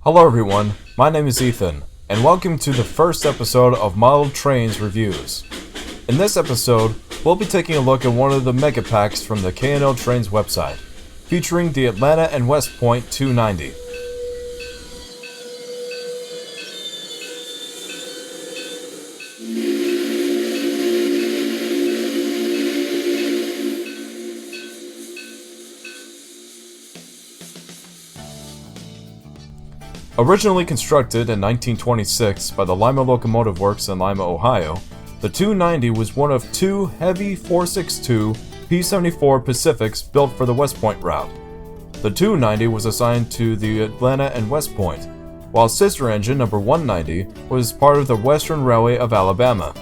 Hello everyone, my name is Ethan, and welcome to the first episode of Model Trainz Reviews. In this episode, we'll be taking a look at one of the mega packs from the A&WP website, featuring the Atlanta and West Point 290. Originally constructed in 1926 by the Lima Locomotive Works in Lima, Ohio, the 290 was one of two heavy 462 P-74 Pacifics built for the West Point route. The 290 was assigned to the Atlanta and West Point, while sister engine number 190 was part of the Western Railway of Alabama.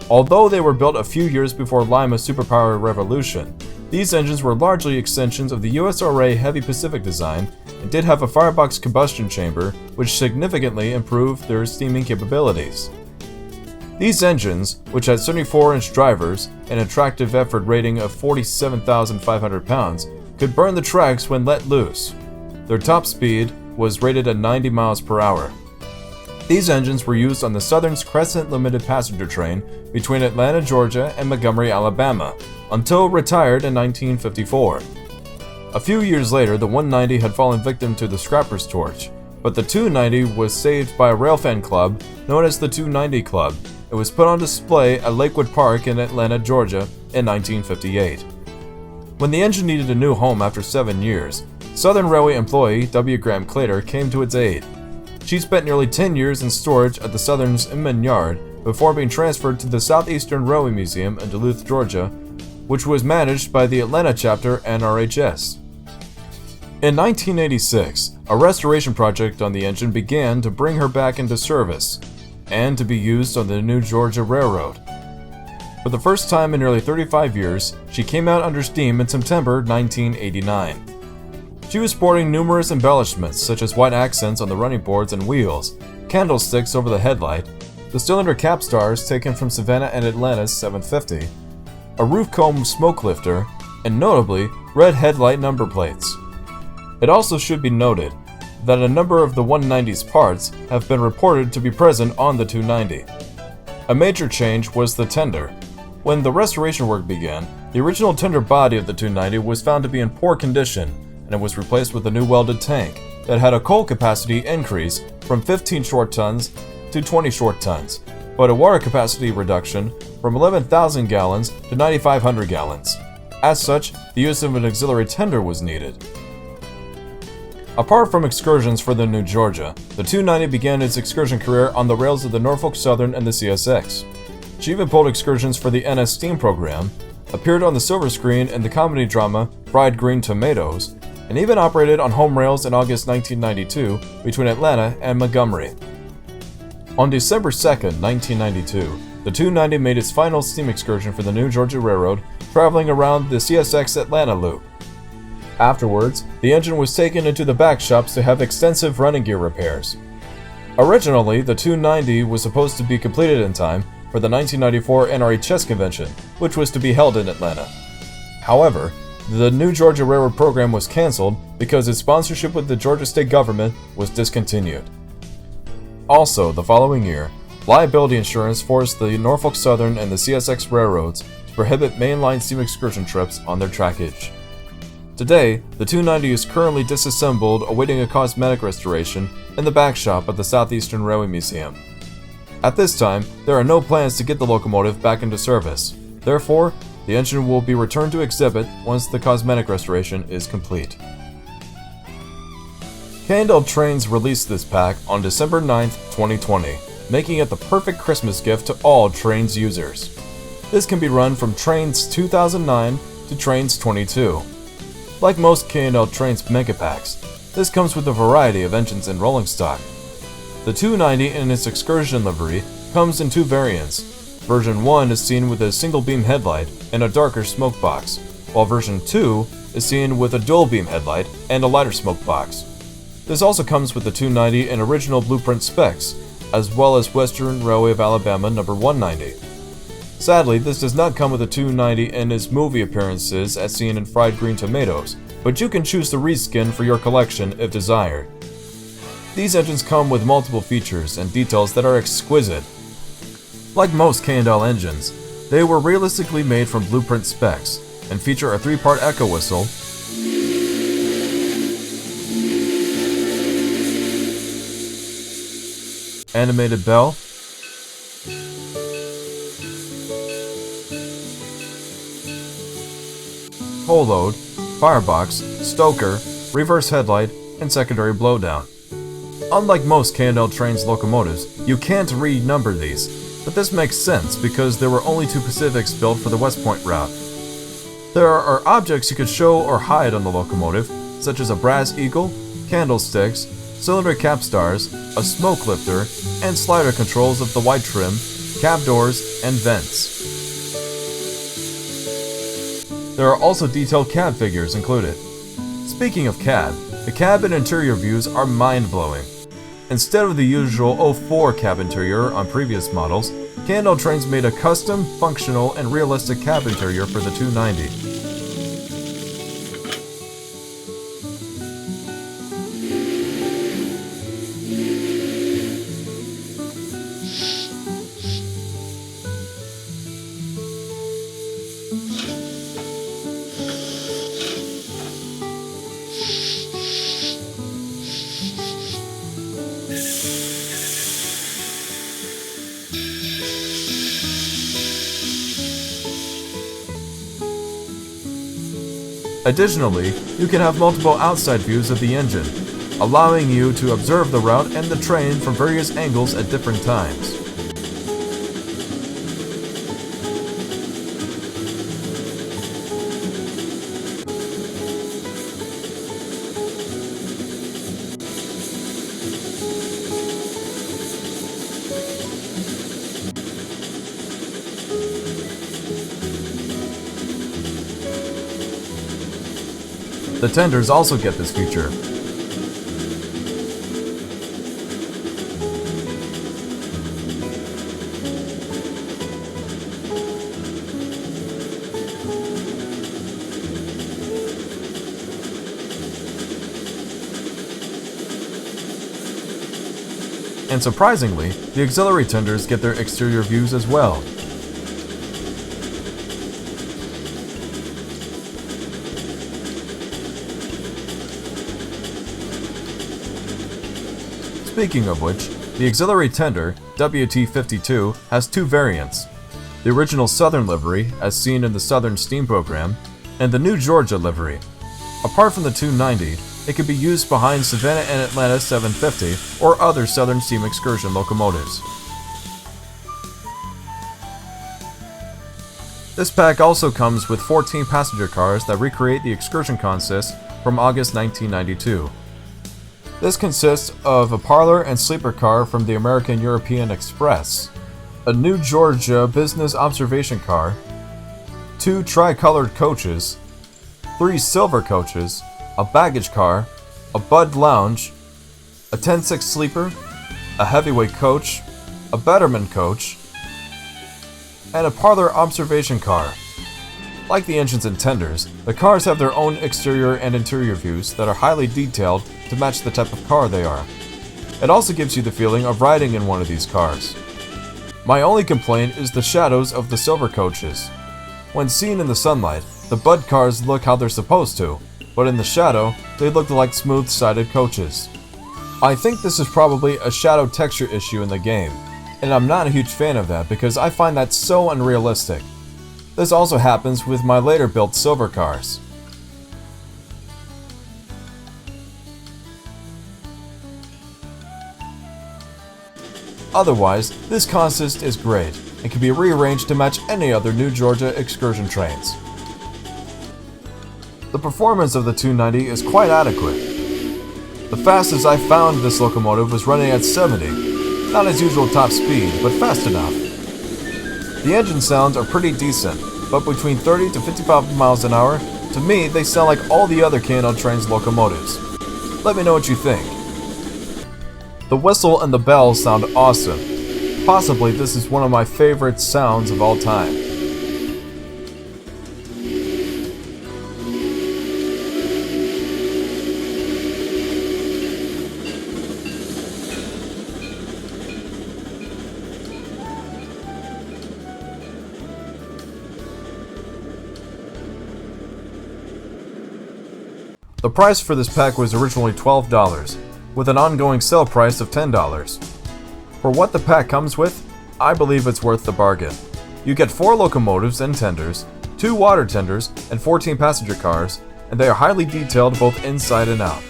Although they were built a few years before Lima's superpower revolution, these engines were largely extensions of the USRA Heavy Pacific design and did have a firebox combustion chamber, which significantly improved their steaming capabilities. These engines, which had 74-inch drivers and an attractive effort rating of 47,500 pounds, could burn the tracks when let loose. Their top speed was rated at 90 miles per hour. These engines were used on the Southern's Crescent Limited passenger train between Atlanta, Georgia and Montgomery, Alabama, until retired in 1954. A few years later, the 190 had fallen victim to the scrapper's torch, but the 290 was saved by a railfan club known as the 290 Club. It was put on display at Lakewood Park in Atlanta, Georgia in 1958. When the engine needed a new home after 7 years, Southern Railway employee W. Graham Claytor came to its aid. She spent nearly 10 years in storage at the Southern's Inman Yard before being transferred to the Southeastern Railway Museum in Duluth, Georgia, which was managed by the Atlanta chapter NRHS. In 1986, a restoration project on the engine began to bring her back into service and to be used on the New Georgia Railroad. For the first time in nearly 35 years, she came out under steam in September 1989. She was sporting numerous embellishments such as white accents on the running boards and wheels, candlesticks over the headlight, the cylinder capstars taken from Savannah and Atlanta's 750, a roof comb smoke lifter, and notably, red headlight number plates. It also should be noted that a number of the 190's parts have been reported to be present on the 290. A major change was the tender. When the restoration work began, the original tender body of the 290 was found to be in poor condition, and it was replaced with a new welded tank that had a coal capacity increase from 15 short tons to 20 short tons, but a water capacity reduction from 11,000 gallons to 9,500 gallons. As such, the use of an auxiliary tender was needed. Apart from excursions for the New Georgia, the 290 began its excursion career on the rails of the Norfolk Southern and the CSX. She even pulled excursions for the NS Steam program, appeared on the silver screen in the comedy drama Fried Green Tomatoes, and even operated on home rails in August 1992 between Atlanta and Montgomery. On December 2, 1992, the 290 made its final steam excursion for the New Georgia Railroad, traveling around the CSX Atlanta loop. Afterwards, the engine was taken into the back shops to have extensive running gear repairs. Originally, the 290 was supposed to be completed in time for the 1994 NRHS convention, which was to be held in Atlanta. However, the New Georgia Railroad program was canceled because its sponsorship with the Georgia state government was discontinued. Also, the following year, liability insurance forced the Norfolk Southern and the CSX railroads to prohibit mainline steam excursion trips on their trackage. Today, the 290 is currently disassembled awaiting a cosmetic restoration in the back shop at the Southeastern Railway Museum. At this time, there are no plans to get the locomotive back into service. Therefore, the engine will be returned to exhibit once the cosmetic restoration is complete. A&WP Trainz released this pack on December 9, 2020, making it the perfect Christmas gift to all Trainz users. This can be run from Trainz 2009 to Trainz 22. Like most A&WP Trainz mega packs, this comes with a variety of engines and rolling stock. The 290 in its excursion livery comes in two variants. Version 1 is seen with a single beam headlight and a darker smoke box, while version 2 is seen with a dual beam headlight and a lighter smoke box. This also comes with the 290 in original blueprint specs, as well as Western Railway of Alabama number 190. Sadly, this does not come with a 290 in its movie appearances as seen in Fried Green Tomatoes, but you can choose the reskin for your collection if desired. These engines come with multiple features and details that are exquisite. Like most K&L engines, they were realistically made from blueprint specs and feature a 3-part echo whistle, animated bell, whole load, firebox, stoker, reverse headlight, and secondary blowdown. Unlike most K&L Trainz locomotives, you can't renumber these, but this makes sense because there were only 2 Pacifics built for the West Point route. There are objects you could show or hide on the locomotive, such as a brass eagle, candlesticks, cylinder capstars, a smoke lifter, and slider controls of the white trim, cab doors, and vents. There are also detailed cab figures included. Speaking of cab, the cab and interior views are mind-blowing. Instead of the usual 04 cab interior on previous models, K&L Trainz made a custom, functional, and realistic cab interior for the 290. Additionally, you can have multiple outside views of the engine, allowing you to observe the route and the train from various angles at different times. The tenders also get this feature. And surprisingly, the auxiliary tenders get their exterior views as well. Speaking of which, the auxiliary tender, WT52, has 2 variants. The original Southern livery, as seen in the Southern Steam program, and the new Georgia livery. Apart from the 290, it can be used behind Savannah and Atlanta 750 or other Southern Steam excursion locomotives. This pack also comes with 14 passenger cars that recreate the excursion consist from August 1992. This consists of a parlor and sleeper car from the American European Express, a new Georgia business observation car, 2 tri-colored coaches, 3 silver coaches, a baggage car, a Bud lounge, a 10-6 sleeper, a heavyweight coach, a Betterman coach, and a parlor observation car. Like the engines and tenders, the cars have their own exterior and interior views that are highly detailed to match the type of car they are. It also gives you the feeling of riding in one of these cars. My only complaint is the shadows of the silver coaches. When seen in the sunlight, the Bud cars look how they're supposed to, but in the shadow, they look like smooth-sided coaches. I think this is probably a shadow texture issue in the game, and I'm not a huge fan of that because I find that so unrealistic. This also happens with my later built silver cars. Otherwise, this consist is great and can be rearranged to match any other New Georgia excursion trains. The performance of the 290 is quite adequate. The fastest I found this locomotive was running at 70, not its usual top speed, but fast enough. The engine sounds are pretty decent, but between 30 to 55 miles an hour, to me they sound like all the other K&L Trainz locomotives. Let me know what you think. The whistle and the bell sound awesome. Possibly this is one of my favorite sounds of all time. The price for this pack was originally $12, with an ongoing sale price of $10. For what the pack comes with, I believe it's worth the bargain. You get 4 locomotives and tenders, 2 water tenders, and 14 passenger cars, and they are highly detailed both inside and out.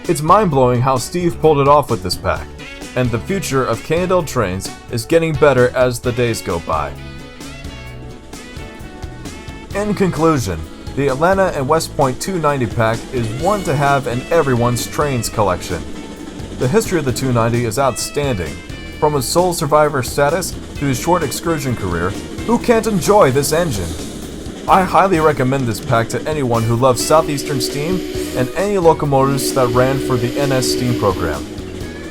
It's mind-blowing how Steve pulled it off with this pack, and the future of A&W Trainz is getting better as the days go by. In conclusion, the Atlanta and West Point 290 pack is one to have in everyone's Trainz collection. The history of the 290 is outstanding. From his sole survivor status to his short excursion career, who can't enjoy this engine? I highly recommend this pack to anyone who loves Southeastern steam and any locomotives that ran for the NS steam program.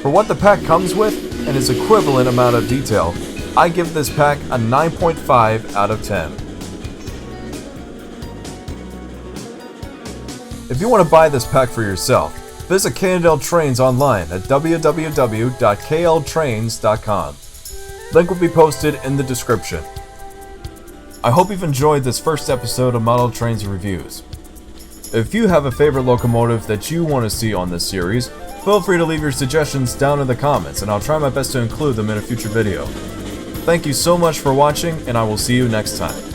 For what the pack comes with and its equivalent amount of detail, I give this pack a 9.5 out of 10. If you want to buy this pack for yourself, visit A&W Trainz online at www.kltrainz.com. Link will be posted in the description. I hope you've enjoyed this first episode of Model Trainz Reviews. If you have a favorite locomotive that you want to see on this series, feel free to leave your suggestions down in the comments and I'll try my best to include them in a future video. Thank you so much for watching and I will see you next time.